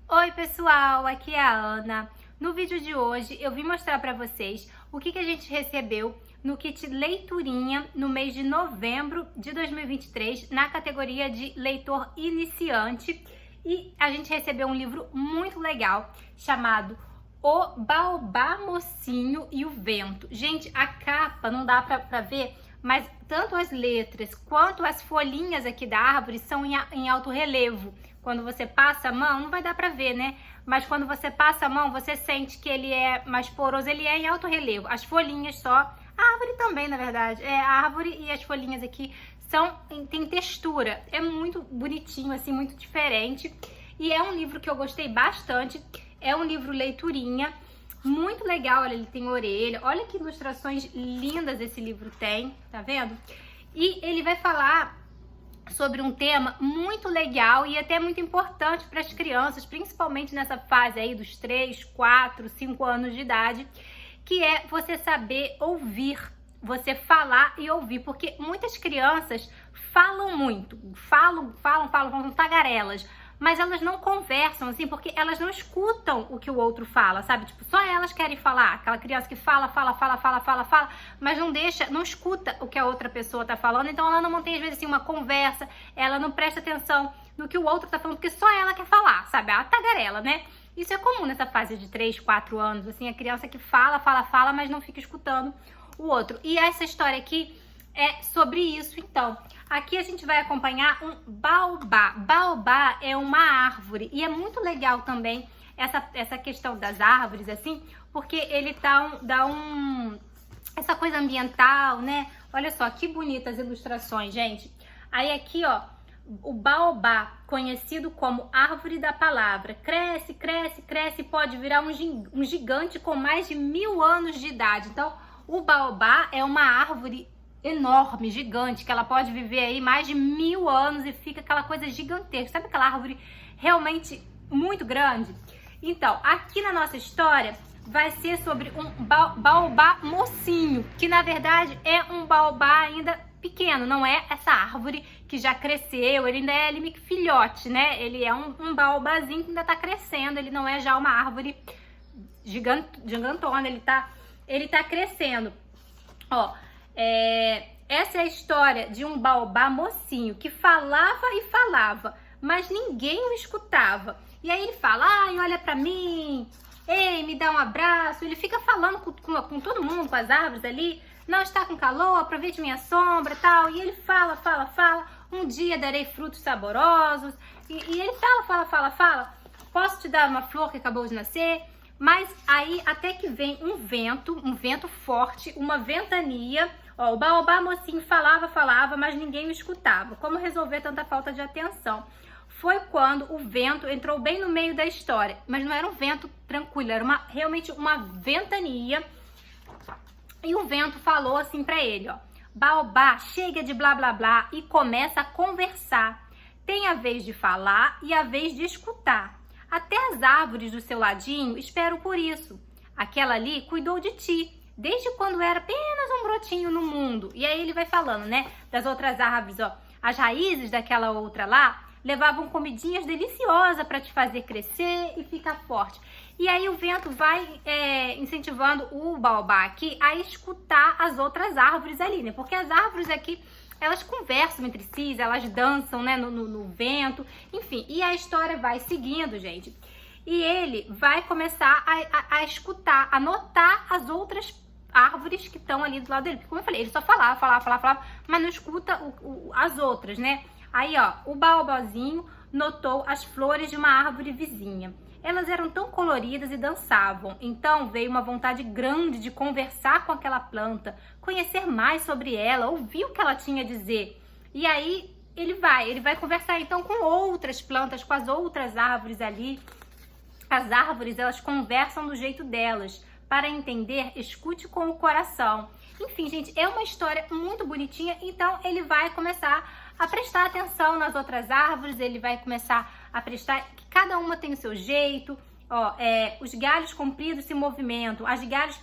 Oi pessoal, aqui é a Ana. No vídeo de hoje eu vim mostrar para vocês o que a gente recebeu no kit Leiturinha no mês de novembro de 2023 na categoria de leitor iniciante, e a gente recebeu um livro muito legal chamado O Baobá Mocinho e o Vento. Gente, a capa não dá para ver, mas tanto as letras quanto as folhinhas aqui da árvore são em alto relevo. Quando você passa a mão, não vai dar pra ver, né? Mas quando você passa a mão, você sente que ele é mais poroso, ele é em alto relevo. As folhinhas só, a árvore também, na verdade. A árvore e as folhinhas aqui tem textura. É muito bonitinho, assim, muito diferente. E é um livro que eu gostei bastante. É um livro leiturinha, muito legal. Olha, ele tem orelha. Olha que ilustrações lindas esse livro tem, tá vendo? E ele vai falar sobre um tema muito legal e até muito importante para as crianças, principalmente nessa fase aí dos 3, 4, 5 anos de idade, que é você saber ouvir, você falar e ouvir, porque muitas crianças falam muito, falam, tagarelas, mas elas não conversam, assim, porque elas não escutam o que o outro fala, sabe? Tipo, só elas querem falar. Aquela criança que fala, mas não escuta o que a outra pessoa tá falando, então ela não mantém, às vezes, assim, uma conversa, ela não presta atenção no que o outro tá falando, porque só ela quer falar, sabe? A tagarela, né? Isso é comum nessa fase de 3, 4 anos, assim, a criança que fala, mas não fica escutando o outro. E essa história aqui é sobre isso, então. Aqui a gente vai acompanhar um baobá. Baobá é uma árvore e é muito legal também essa questão das árvores, assim, porque ele dá essa coisa ambiental, né? Olha só que bonitas ilustrações, gente. Aí aqui, ó, o baobá, conhecido como árvore da palavra, cresce, cresce, cresce e pode virar um gigante com mais de 1000 anos de idade. Então, o baobá é uma árvore enorme, gigante, que ela pode viver aí mais de 1000 anos e fica aquela coisa gigantesca. Sabe aquela árvore realmente muito grande? Então, aqui na nossa história vai ser sobre um baobá mocinho, que na verdade é um baobá ainda pequeno, não é essa árvore que já cresceu, ele ainda é filhote, né? Ele é um baobazinho que ainda tá crescendo, ele não é já uma árvore gigantona, ele tá crescendo. Ó, essa é a história de um baobá mocinho que falava, mas ninguém o escutava. E aí ele fala, ai, olha pra mim, ei, me dá um abraço. Ele fica falando com todo mundo, com as árvores ali. Não está com calor, aproveite minha sombra e tal. E ele fala, um dia darei frutos saborosos. E ele fala, posso te dar uma flor que acabou de nascer? Mas aí até que vem um vento forte, uma ventania. Ó, o baobá mocinho falava, mas ninguém o escutava. Como resolver tanta falta de atenção? Foi quando o vento entrou bem no meio da história. Mas não era um vento tranquilo, era realmente uma ventania. E o vento falou assim pra ele, ó: baobá, chega de blá blá blá e começa a conversar. Tem a vez de falar e a vez de escutar. Até as árvores do seu ladinho esperam por isso. Aquela ali cuidou de ti, desde quando era apenas um brotinho no mundo. E aí ele vai falando, né, das outras árvores, ó. As raízes daquela outra lá levavam comidinhas deliciosas para te fazer crescer e ficar forte. E aí o vento vai incentivando o baobá aqui a escutar as outras árvores ali, né? Porque as árvores aqui, elas conversam entre si, elas dançam, né, no vento, enfim. E a história vai seguindo, gente. E ele vai começar a escutar, a notar as outras árvores que estão ali do lado dele. Porque, como eu falei, ele só falava, mas não escuta as outras, né? Aí, ó, o baobazinho notou as flores de uma árvore vizinha. Elas eram tão coloridas e dançavam. Então veio uma vontade grande de conversar com aquela planta, conhecer mais sobre ela, ouvir o que ela tinha a dizer. E aí ele vai conversar então com outras plantas, com as outras árvores ali. As árvores, elas conversam do jeito delas. Para entender, escute com o coração. Enfim, gente, é uma história muito bonitinha. Então ele vai começar a prestar atenção nas outras árvores, ele vai começar a prestar que cada uma tem o seu jeito. Ó, os galhos compridos se movimentam, as galhos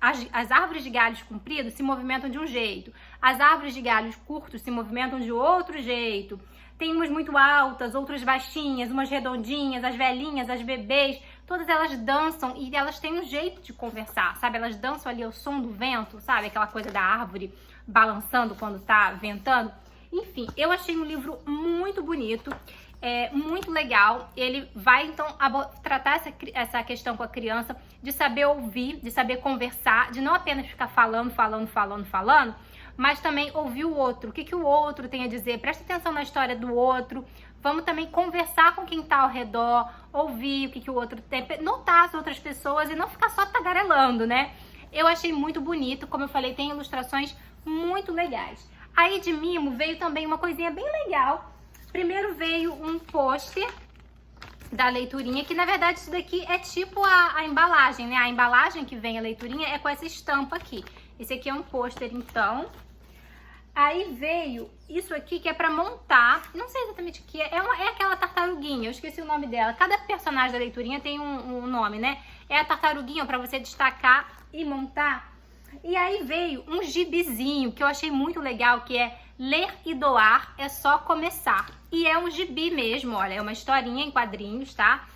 as árvores de galhos compridos se movimentam de um jeito, as árvores de galhos curtos se movimentam de outro jeito. Tem umas muito altas, outras baixinhas, umas redondinhas, as velhinhas, as bebês, todas elas dançam e elas têm um jeito de conversar, sabe? Elas dançam ali ao som do vento, sabe? Aquela coisa da árvore balançando quando tá ventando. Enfim, eu achei um livro muito bonito, muito legal. Ele vai, então, tratar essa questão com a criança de saber ouvir, de saber conversar, de não apenas ficar falando, mas também ouvir o outro, o que o outro tem a dizer. Presta atenção na história do outro. Vamos também conversar com quem tá ao redor, ouvir o que o outro tem, notar as outras pessoas e não ficar só tagarelando, né? Eu achei muito bonito, como eu falei, tem ilustrações muito legais. Aí de mimo veio também uma coisinha bem legal. Primeiro veio um pôster da leiturinha, que na verdade isso daqui é tipo a embalagem, né? A embalagem que vem a leiturinha é com essa estampa aqui. Esse aqui é um pôster, então. Aí veio isso aqui que é pra montar, não sei exatamente o que é, é aquela tartaruguinha, eu esqueci o nome dela. Cada personagem da leiturinha tem um nome, né? É a tartaruguinha pra você destacar e montar. E aí veio um gibizinho que eu achei muito legal, que é Ler e Doar é Só Começar. E é um gibi mesmo, olha, é uma historinha em quadrinhos, tá?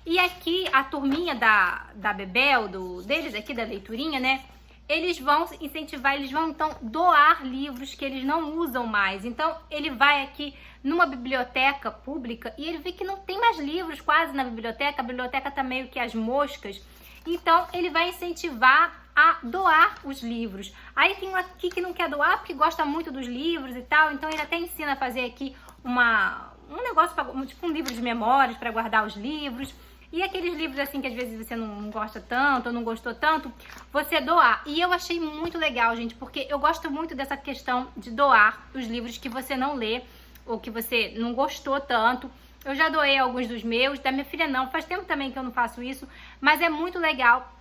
E aqui a turminha da Bebel, deles aqui da leiturinha, né? Eles vão incentivar, eles vão então doar livros que eles não usam mais. Então ele vai aqui numa biblioteca pública e ele vê que não tem mais livros quase na biblioteca, a biblioteca tá meio que às moscas. Então ele vai incentivar a doar os livros. Aí tem um aqui que não quer doar porque gosta muito dos livros e tal, então ele até ensina a fazer aqui um negócio, tipo um livro de memórias para guardar os livros. E aqueles livros assim que às vezes você não gosta tanto ou não gostou tanto, você doar. E eu achei muito legal, gente, porque eu gosto muito dessa questão de doar os livros que você não lê ou que você não gostou tanto. Eu já doei alguns dos meus, da minha filha não, faz tempo também que eu não faço isso, mas é muito legal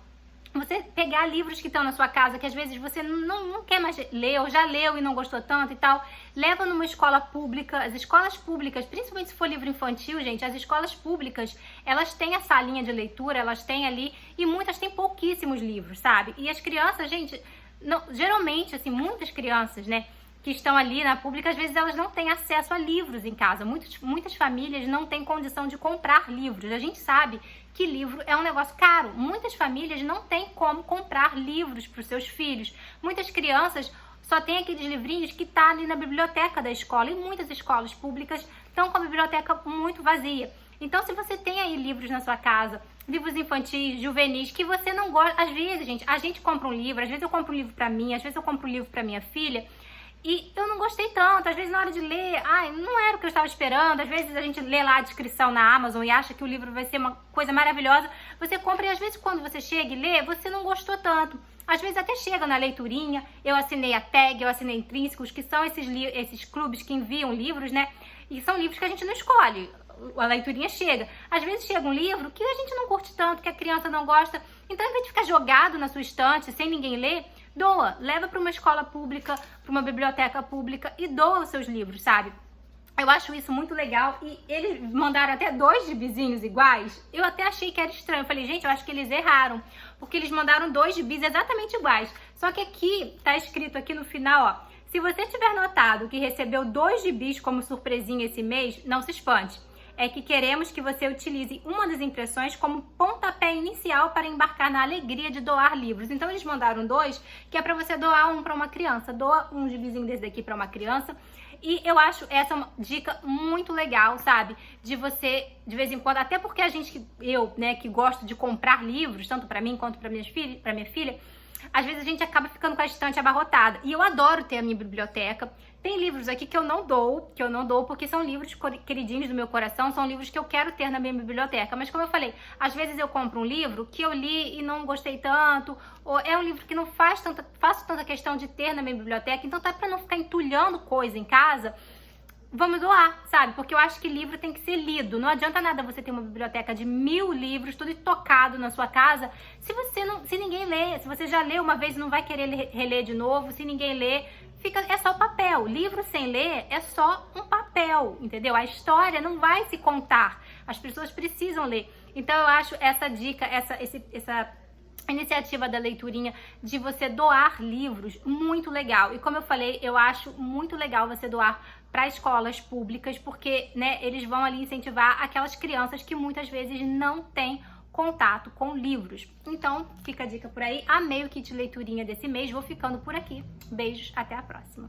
você pegar livros que estão na sua casa, que às vezes você não quer mais ler, ou já leu e não gostou tanto e tal, leva numa escola pública. As escolas públicas, principalmente se for livro infantil, gente, as escolas públicas, elas têm a salinha de leitura, elas têm ali, e muitas têm pouquíssimos livros, sabe? E as crianças, gente, geralmente, assim, muitas crianças, né, que estão ali na pública, às vezes elas não têm acesso a livros em casa. Muitas famílias não têm condição de comprar livros. A gente sabe que livro é um negócio caro. Muitas famílias não têm como comprar livros para os seus filhos. Muitas crianças só têm aqueles livrinhos que tá ali na biblioteca da escola. E muitas escolas públicas estão com a biblioteca muito vazia. Então, se você tem aí livros na sua casa, livros infantis, juvenis, que você não gosta... Às vezes, gente, a gente compra um livro, às vezes eu compro um livro para mim, às vezes eu compro um livro para minha filha, e eu não gostei tanto, às vezes na hora de ler, não era o que eu estava esperando, às vezes a gente lê lá a descrição na Amazon e acha que o livro vai ser uma coisa maravilhosa, você compra e às vezes quando você chega e lê, você não gostou tanto. Às vezes até chega na leiturinha, eu assinei a Tag, eu assinei Intrínsecos, que são esses clubes que enviam livros, né? E são livros que a gente não escolhe, a leiturinha chega. Às vezes chega um livro que a gente não curte tanto, que a criança não gosta, então ao invés de ficar jogado na sua estante sem ninguém ler, doa, leva para uma escola pública, para uma biblioteca pública e doa os seus livros, sabe? Eu acho isso muito legal e eles mandaram até 2 gibizinhos iguais. Eu até achei que era estranho. Eu falei, gente, eu acho que eles erraram, porque eles mandaram 2 gibis exatamente iguais. Só que aqui, tá escrito aqui no final, ó, se você tiver notado que recebeu 2 gibis como surpresinha esse mês, não se espante. É que queremos que você utilize uma das impressões como pontapé inicial para embarcar na alegria de doar livros. Então eles mandaram 2, que é para você doar um para uma criança. Doa um gibizinho desse daqui para uma criança. E eu acho essa uma dica muito legal, sabe? De você, de vez em quando, até porque eu, né, que gosto de comprar livros, tanto para mim quanto para minha filha, às vezes a gente acaba ficando com a estante abarrotada. E eu adoro ter a minha biblioteca. Tem livros aqui que eu não dou porque são livros queridinhos do meu coração, são livros que eu quero ter na minha biblioteca. Mas como eu falei, às vezes eu compro um livro que eu li e não gostei tanto, ou é um livro que não faço tanta questão de ter na minha biblioteca, então tá pra não ficar entulhando coisa em casa, vamos doar, sabe? Porque eu acho que livro tem que ser lido. Não adianta nada você ter uma biblioteca de 1000 livros, tudo tocado na sua casa, se ninguém lê. Se você já leu uma vez e não vai querer reler de novo, se ninguém lê, é só papel. Livro sem ler é só um papel, entendeu? A história não vai se contar. As pessoas precisam ler. Então eu acho essa dica, iniciativa da leiturinha de você doar livros, muito legal. E como eu falei, eu acho muito legal você doar para escolas públicas, porque, né, eles vão ali incentivar aquelas crianças que muitas vezes não têm contato com livros. Então, fica a dica por aí. Amei o kit leiturinha desse mês, vou ficando por aqui. Beijos, até a próxima.